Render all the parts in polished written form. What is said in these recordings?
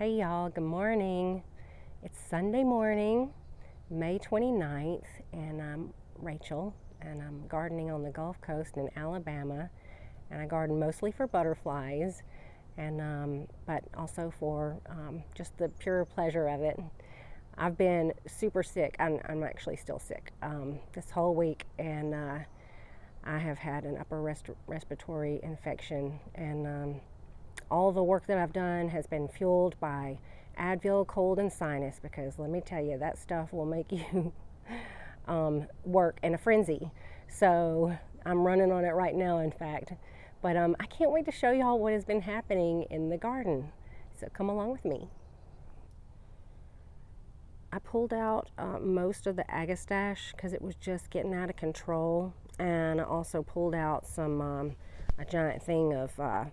Hey y'all, good morning. It's Sunday morning, May 29th, and I'm Rachel, and I'm gardening on the Gulf Coast in Alabama, and I garden mostly for butterflies, and but also for just the pure pleasure of it. I've been super sick. I'm actually still sick this whole week, and I have had an upper respiratory infection, and all the work that I've done has been fueled by Advil, cold, and sinus, because let me tell you, that stuff will make you work in a frenzy. So I'm running on it right now, in fact. But I can't wait to show y'all what has been happening in the garden. So come along with me. I pulled out most of the agastache because it was just getting out of control. And I also pulled out a giant thing of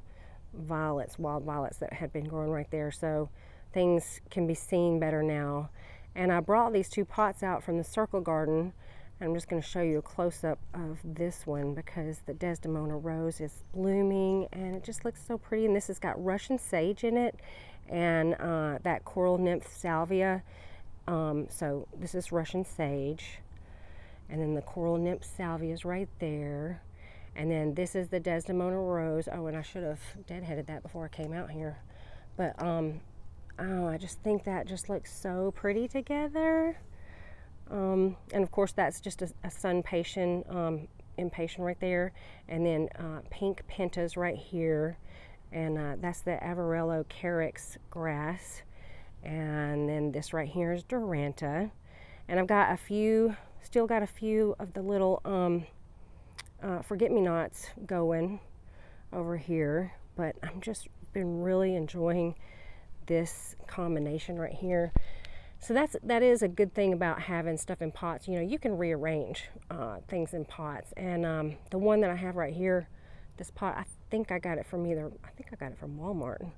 violets, wild violets that had been growing right there, so things can be seen better now. And I brought these two pots out from the circle garden, and I'm just going to show you a close-up of this one because the Desdemona rose is blooming and it just looks so pretty. And this has got Russian sage in it and that coral nymph salvia. So this is Russian sage, and then the coral nymph salvia is right there. And then this is the Desdemona rose. Oh, and I should have deadheaded that before I came out here. But, oh, I just think that just looks so pretty together. And of course, that's just a sun impatient right there. And then pink pentas right here. And that's the Avarello carex grass. And then this right here is Duranta. And I've got still got a few of the little forget-me-nots going over here, but I'm just been really enjoying this combination right here. So that is a good thing about having stuff in pots. You know, you can rearrange things in pots. And the one that I have right here, this pot, I think I got it from Walmart.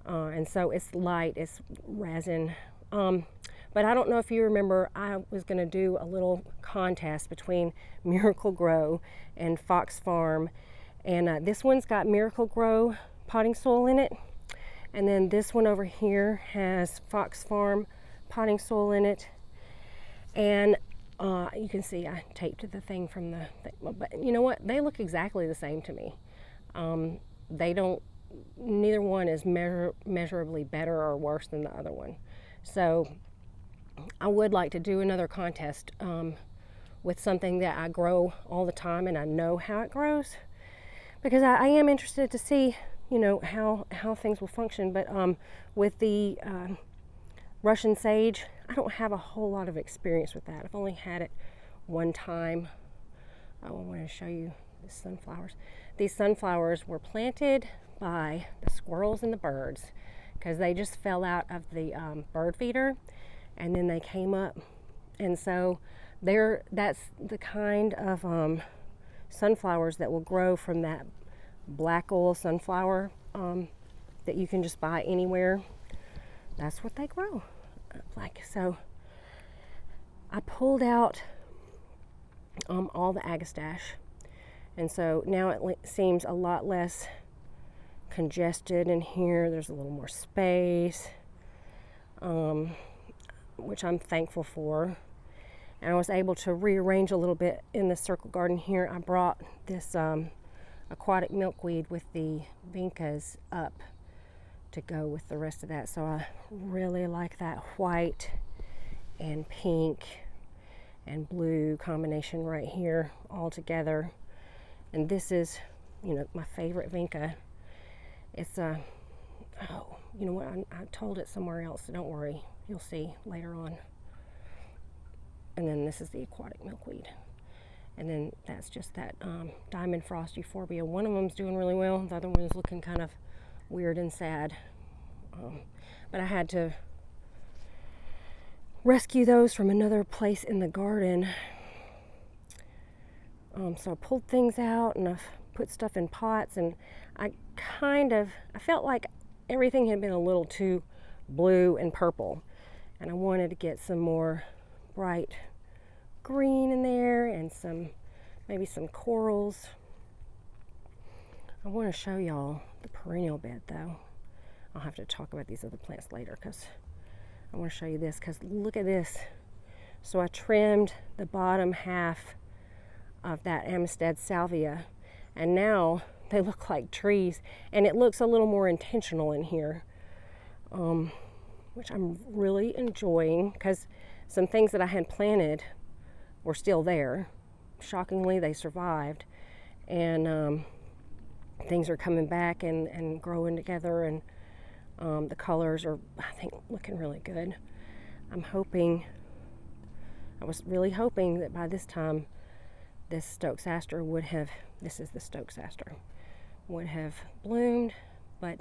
And so it's light, it's resin. But I don't know if you remember, I was going to do a little contest between Miracle Grow and Fox Farm. And this one's got Miracle Grow potting soil in it. And then this one over here has Fox Farm potting soil in it. And you can see I taped the thing from the thing. But you know what? They look exactly the same to me. Neither one is measurably better or worse than the other one. So I would like to do another contest with something that I grow all the time and I know how it grows, because I am interested to see, you know, how things will function. But with the Russian sage, I don't have a whole lot of experience with that. I've only had it one time. I want to show you the sunflowers. These sunflowers were planted by the squirrels and the birds because they just fell out of the bird feeder, and then they came up. And so that's the kind of sunflowers that will grow from that black oil sunflower that you can just buy anywhere. That's what they grow like. So I pulled out all the agastache, and so now it seems a lot less congested in here. There's a little more space, which I'm thankful for. And I was able to rearrange a little bit in the circle garden here. I brought this aquatic milkweed with the vincas up to go with the rest of that. So I really like that white and pink and blue combination right here all together. And this is, you know, my favorite vinca. It's oh, you know what? I told it somewhere else, so don't worry. You'll see later on. And then this is the aquatic milkweed. And then that's just that diamond frost euphorbia. One of them's doing really well. The other one's looking kind of weird and sad. But I had to rescue those from another place in the garden. So I pulled things out and I've put stuff in pots, and I felt like everything had been a little too blue and purple, and I wanted to get some more bright green in there and maybe some corals. I want to show y'all the perennial bed though. I'll have to talk about these other plants later because I want to show you this, because look at this. So I trimmed the bottom half of that Amistad salvia, and now they look like trees, and it looks a little more intentional in here, which I'm really enjoying, because some things that I had planted were still there. Shockingly, they survived, and things are coming back and growing together, and the colors are, I think, looking really good. I was really hoping that by this time this Stokes aster would have, this is the Stokes aster, would have bloomed, but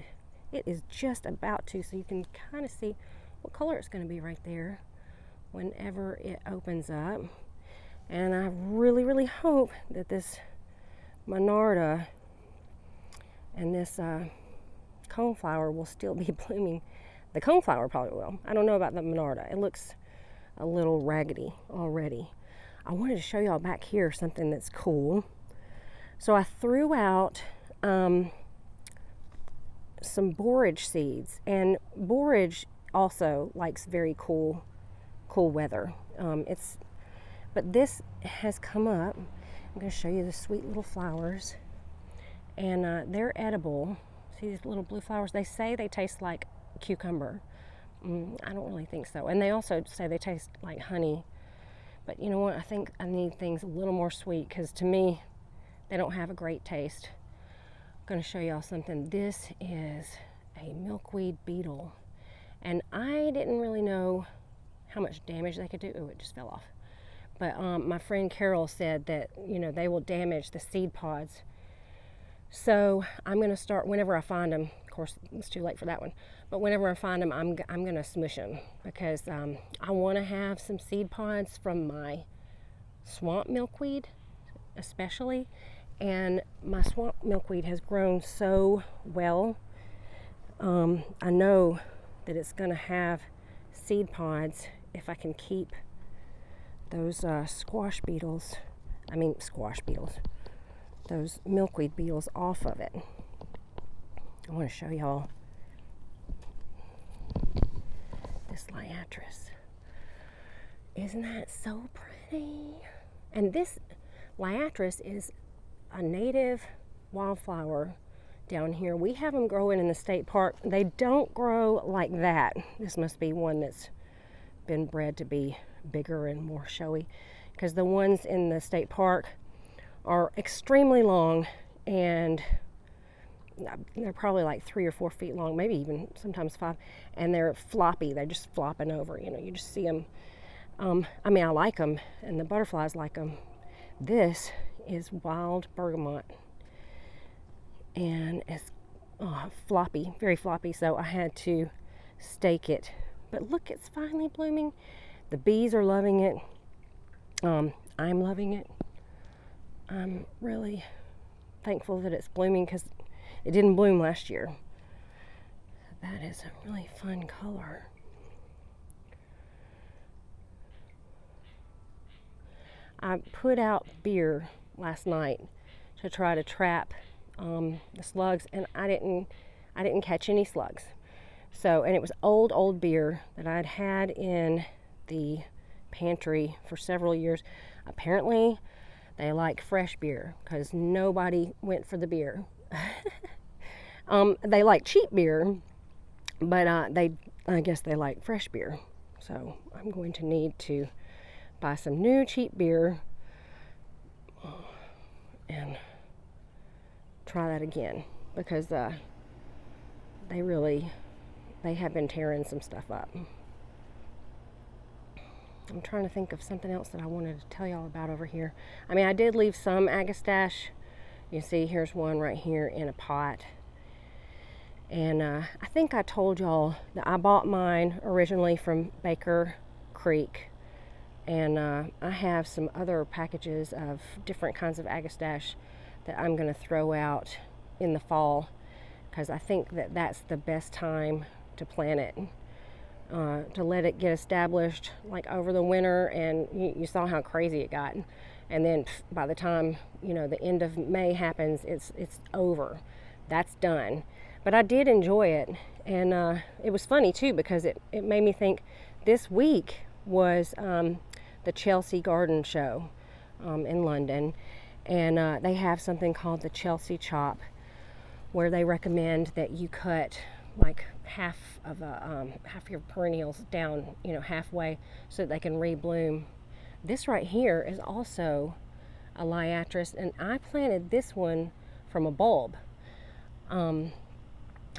it is just about to, so you can kind of see what color it's going to be right there whenever it opens up. And I really, really hope that this Monarda and this coneflower will still be blooming. The coneflower probably will. I don't know about the Monarda. It looks a little raggedy already. I wanted to show y'all back here something that's cool. So I threw out some borage seeds, and borage also likes very cool weather. But this has come up. I'm going to show you the sweet little flowers, and they're edible. See these little blue flowers? They say they taste like cucumber. I don't really think so. And they also say they taste like honey. But you know what? I think I need things a little more sweet, because to me, they don't have a great taste. I'm going to show y'all something. This is a milkweed beetle. And I didn't really know how much damage they could do. Oh, it just fell off. But my friend Carol said that, you know, they will damage the seed pods. So I'm going to start, whenever I find them, of course it's too late for that one, but whenever I find them, I'm going to smush them, because I want to have some seed pods from my swamp milkweed especially. And my swamp milkweed has grown so well. I know that it's going to have seed pods if I can keep those those milkweed beetles off of it. I want to show y'all this liatris. Isn't that so pretty? And this liatris is a native wildflower down here. We have them growing in the state park. They don't grow like that. This must be one that's been bred to be bigger and more showy, because the ones in the state park are extremely long, and they're probably like 3 or 4 feet long, maybe even sometimes 5, and they're floppy. They're just flopping over, you know, you just see them. I mean, I like them, and the butterflies like them. This is wild bergamot, and it's floppy, very floppy, so I had to stake it. But look, it's finally blooming. The bees are loving it. I'm loving it. I'm really thankful that it's blooming, because it didn't bloom last year. That is a really fun color. I put out beer last night to try to trap the slugs, and I didn't catch any slugs. So, and it was old beer that I'd had in the pantry for several years. Apparently they like fresh beer, because nobody went for the beer. They like cheap beer, but I guess they like fresh beer. So I'm going to need to buy some new cheap beer and try that again, because they have been tearing some stuff up. I'm trying to think of something else that I wanted to tell y'all about over here. I mean, I did leave some agastache. You see, here's one right here in a pot. And I think I told y'all that I bought mine originally from Baker Creek. And I have some other packages of different kinds of agastache that I'm going to throw out in the fall, because I think that that's the best time to plant it. To let it get established like over the winter, and you saw how crazy it got, and then by the time, you know, the end of May happens, it's over. That's done. But I did enjoy it, and it was funny too because it made me think this week was the Chelsea Garden Show in London, and they have something called the Chelsea Chop, where they recommend that you cut like half your perennials down, halfway, so that they can rebloom. This right here is also a liatris, and I planted this one from a bulb.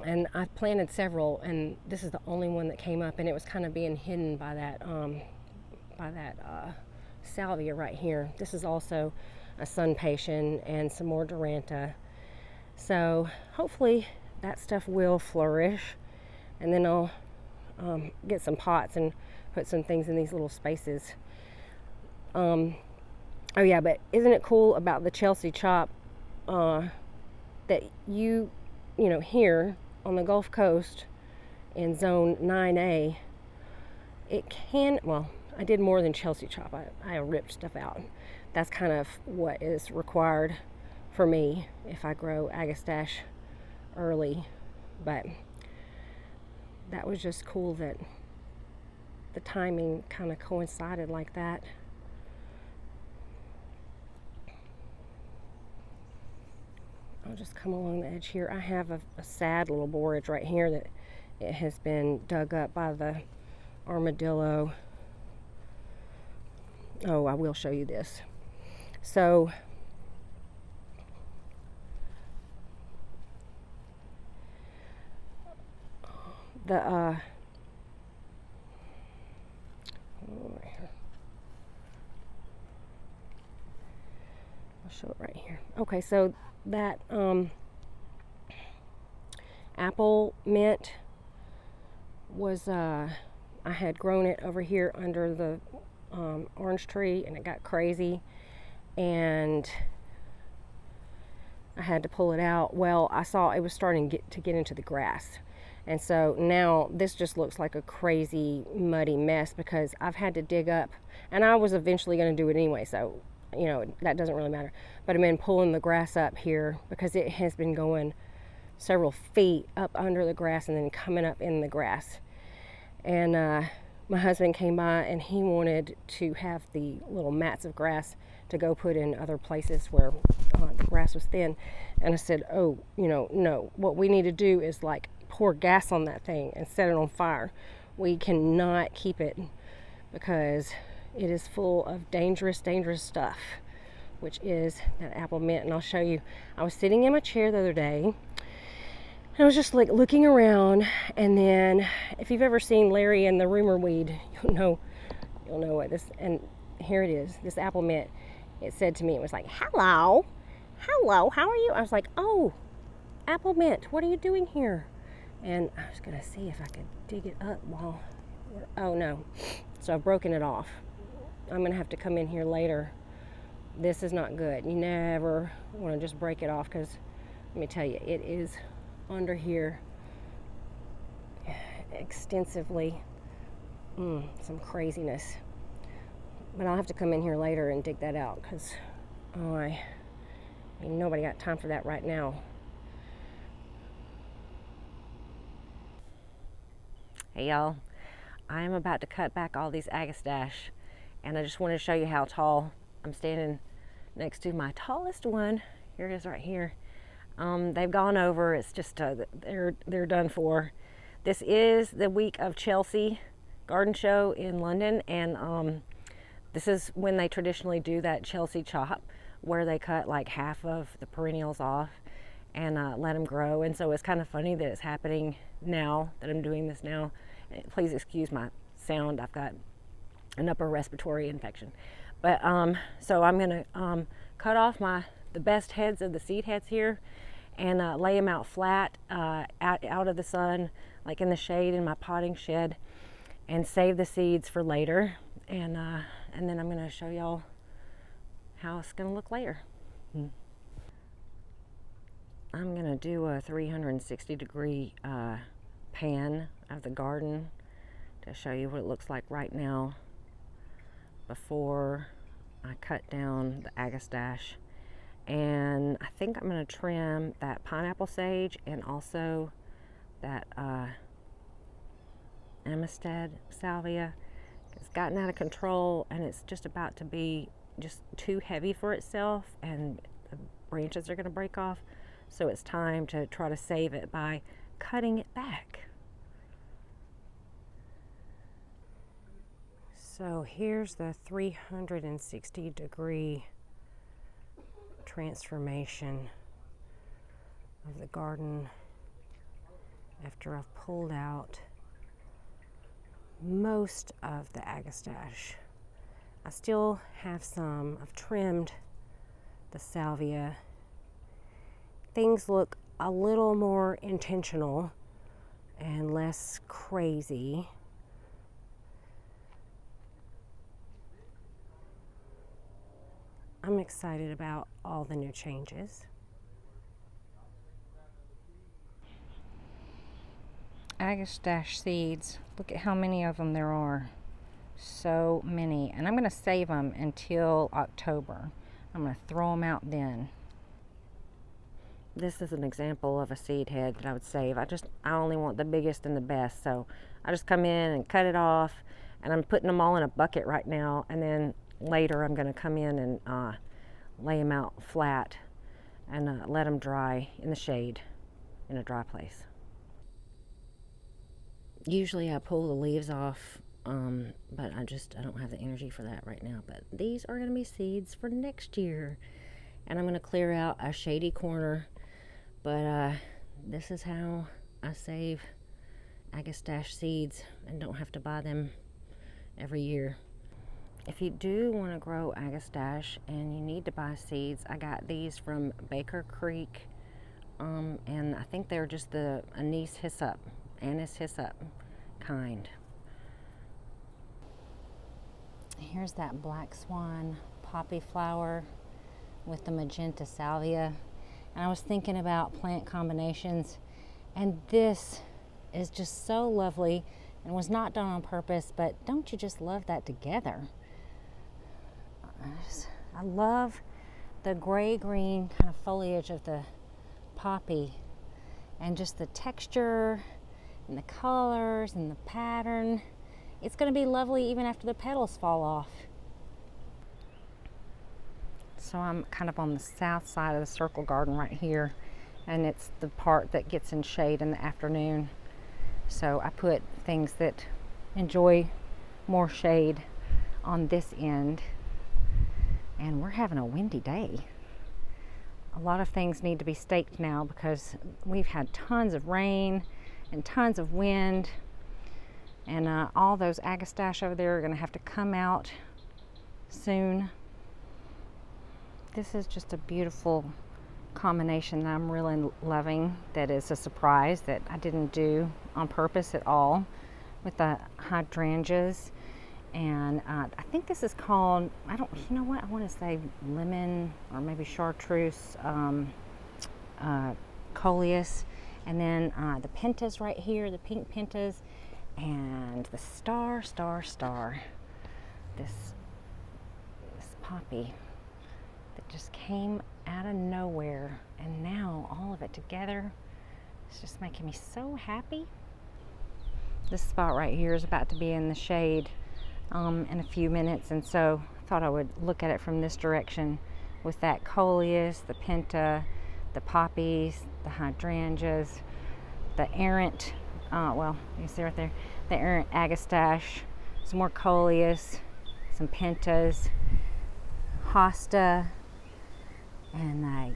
And I've planted several, and this is the only one that came up, and it was kind of being hidden by that salvia right here. This is also a sun patient and some more Duranta. So hopefully that stuff will flourish, and then I'll get some pots and put some things in these little spaces. Oh yeah, but isn't it cool about the Chelsea Chop that here on the Gulf Coast in zone 9A, I did more than Chelsea Chop. I ripped stuff out. That's kind of what is required for me if I grow agastache early. But that was just cool that the timing kind of coincided like that. I'll just come along the edge here. I have a sad little borage right here that it has been dug up by the armadillo. Oh, I will show you this. So the I'll show it right here. Okay, so that apple mint was I had grown it over here under the orange tree, and it got crazy, and I had to pull it out. Well, I saw it was starting to get into the grass, and so now this just looks like a crazy muddy mess because I've had to dig up, and I was eventually going to do it anyway, so that doesn't really matter. But I've been pulling the grass up here because it has been going several feet up under the grass and then coming up in the grass. And my husband came by, and he wanted to have the little mats of grass to go put in other places where the grass was thin. And I said, no, what we need to do is like pour gas on that thing and set it on fire. We cannot keep it because it is full of dangerous stuff, which is that apple mint. And I'll show you. I was sitting in my chair the other day, and I was just like looking around, and then if you've ever seen Larry and the rumor weed, you'll know what this, and here it is, this apple mint. It said to me, it was like, hello, how are you? I was like, oh, apple mint, what are you doing here? And I was gonna see if I could dig it up oh no, so I've broken it off. I'm gonna have to come in here later. This is not good. You never want to just break it off, because let me tell you, it is under here extensively. Some craziness. But I'll have to come in here later and dig that out, because nobody got time for that right now. Hey y'all, I am about to cut back all these agastache, and I just wanted to show you how tall. I'm standing next to my tallest one. Here it is right here. They've gone over. It's just they're done for. This is the week of Chelsea Garden Show in London, and this is when they traditionally do that Chelsea Chop, where they cut like half of the perennials off and let them grow. And so it's kind of funny that it's happening now, that I'm doing this now. Please excuse my sound. I've got an upper respiratory infection. But so I'm gonna cut off the best heads of the seed heads here, and lay them out flat, out of the sun, like in the shade in my potting shed, and save the seeds for later. And then I'm gonna show y'all how it's gonna look later. I'm gonna do a 360-degree pan of the garden to show you what it looks like right now before I cut down the agastache. And I think I'm going to trim that pineapple sage and also that Amistad salvia. It's gotten out of control and it's just about to be just too heavy for itself, and the branches are going to break off. So it's time to try to save it by cutting it back. So here's the 360-degree transformation of the garden after I've pulled out most of the agastache. I still have some. I've trimmed the salvia. Things look a little more intentional and less crazy. I'm excited about all the new changes. Agastache seeds. Look at how many of them there are. So many. And I'm going to save them until October. I'm going to throw them out then. This is an example of a seed head that I would save. I only want the biggest and the best. So I just come in and cut it off. And I'm putting them all in a bucket right now. And then later I'm going to come in and lay them out flat and let them dry in the shade in a dry place. Usually I pull the leaves off, but I don't have the energy for that right now. But these are going to be seeds for next year. And I'm going to clear out a shady corner. But this is how I save agastache seeds and don't have to buy them every year. If you do want to grow agastache and you need to buy seeds, I got these from Baker Creek. And I think they're just the anise hyssop kind. Here's that black swan poppy flower with the magenta salvia. And I was thinking about plant combinations, and this is just so lovely and was not done on purpose, but don't you just love that together? I love the gray-green kind of foliage of the poppy and just the texture and the colors and the pattern. It's going to be lovely even after the petals fall off. So I'm kind of on the south side of the circle garden right here, and it's the part that gets in shade in the afternoon. So I put things that enjoy more shade on this end, and we're having a windy day. A lot of things need to be staked now because we've had tons of rain and tons of wind, and all those agastache over there are going to have to come out soon. This is just a beautiful combination that I'm really loving, that is a surprise that I didn't do on purpose at all, with the hydrangeas. And I think this is called, you know what, I want to say lemon or maybe chartreuse coleus. And then the pentas right here, the pink pentas, and the star. This poppy that just came out of nowhere, and now all of it together is just making me so happy. This spot right here is about to be in the shade in a few minutes, and so I thought I would look at it from this direction with that coleus, the penta, the poppies, the hydrangeas, the errant, well, you see right there, the errant agastache, some more coleus, some pentas, hosta, and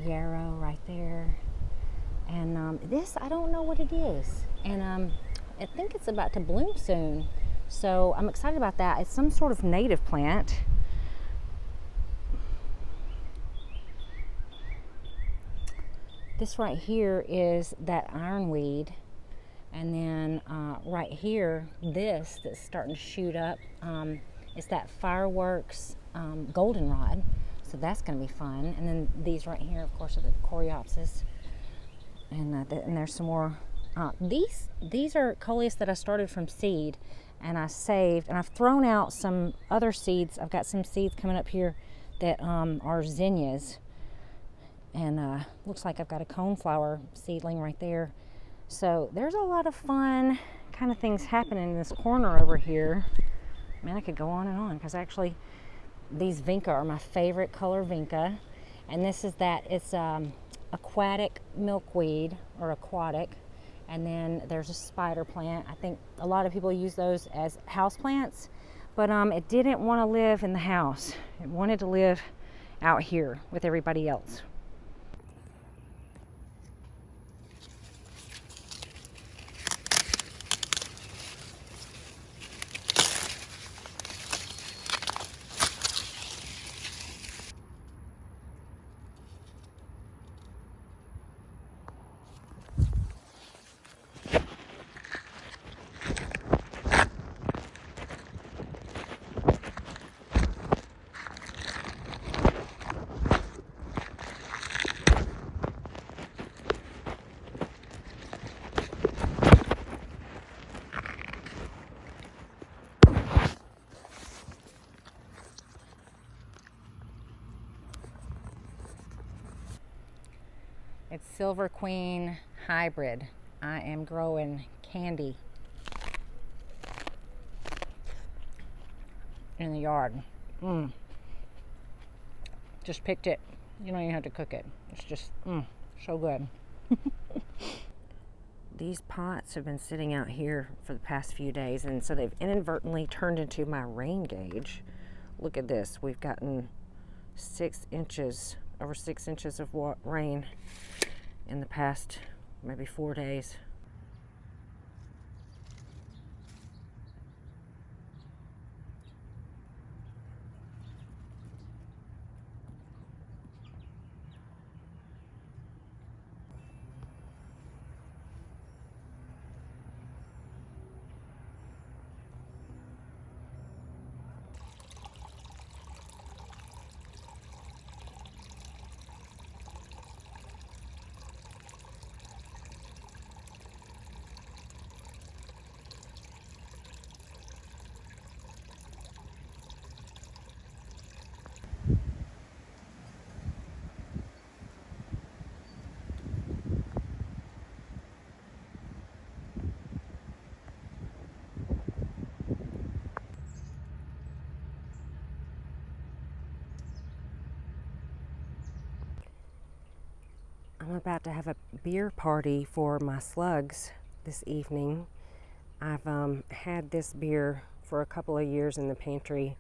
yarrow right there. And this, I don't know what it is. And I think it's about to bloom soon. So I'm excited about that. It's some sort of native plant. This right here is that ironweed. And then right here, this that's starting to shoot up, is that fireworks goldenrod. So that's going to be fun. And then these right here, of course, are the coreopsis. And there's some more. These are coleus that I started from seed, and I saved, and I've thrown out some other seeds. I've got some seeds coming up here that are zinnias. And looks like I've got a coneflower seedling right there. So there's a lot of fun kind of things happening in this corner over here. Man, I could go on and on, because actually these vinca are my favorite color vinca. And this is that, it's aquatic milkweed, or aquatic. And then there's a spider plant. I think a lot of people use those as house plants, but it didn't want to live in the house. It wanted to live out here with everybody else. It's Silver Queen hybrid. I am growing Candy in the yard. Just picked it. You don't even have to cook it. It's just so good. These pots have been sitting out here for the past few days, and so they've inadvertently turned into my rain gauge. Look at this. We've gotten 6 inches, over 6 inches of rain in the past maybe 4 days. I'm about to have a beer party for my slugs this evening. I've had this beer for a couple of years in the pantry.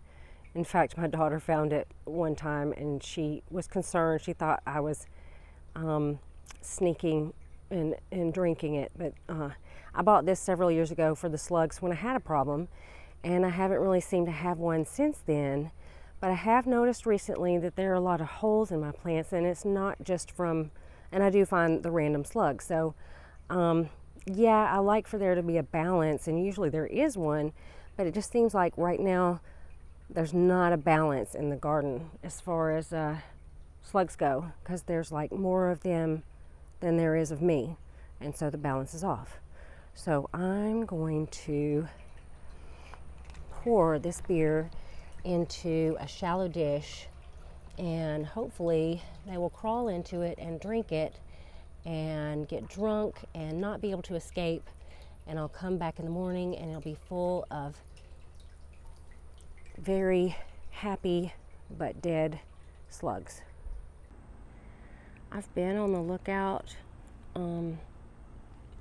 In fact, my daughter found it one time and she was concerned. She thought I was sneaking and drinking it. But I bought this several years ago for the slugs when I had a problem, and I haven't really seemed to have one since then. But I have noticed recently that there are a lot of holes in my plants, and it's not just from, and I do find the random slugs. So yeah, I like for there to be a balance, and usually there is one, but it just seems like right now there's not a balance in the garden as far as slugs go, because there's like more of them than there is of me, and so the balance is off. So I'm going to pour this beer into a shallow dish, and hopefully they will crawl into it and drink it and get drunk and not be able to escape, and I'll come back in the morning and it'll be full of very happy but dead slugs. I've been on the lookout on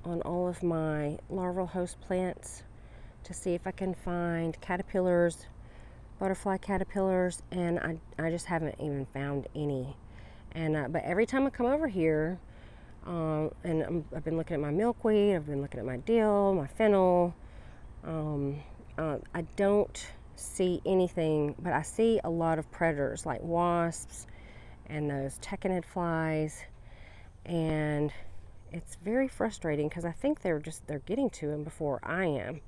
all of my larval host plants to see if I can find caterpillars, butterfly caterpillars, and I just haven't even found any. And but every time I come over here, and I've been looking at my milkweed, I've been looking at my dill, my fennel, I don't see anything, but I see a lot of predators like wasps and those tachinid flies, and it's very frustrating because I think they're getting to them before I am.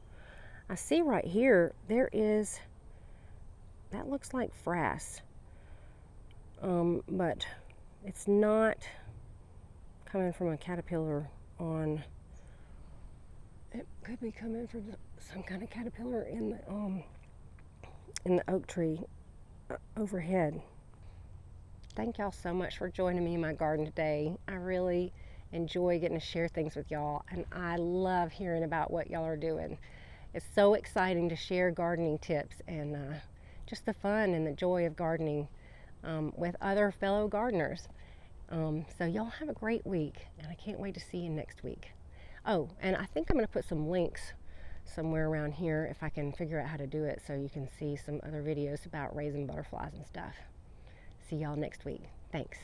I see right here there is, that looks like frass, but it's not coming from a caterpillar on, it could be coming from some kind of caterpillar in the oak tree overhead. thank y'all so much for joining me in my garden today. I really enjoy getting to share things with y'all, and I love hearing about what y'all are doing. It's so exciting to share gardening tips and just the fun and the joy of gardening with other fellow gardeners. So y'all have a great week, and I can't wait to see you next week. Oh, and I think I'm going to put some links somewhere around here if I can figure out how to do it, so you can see some other videos about raising butterflies and stuff. See y'all next week. Thanks.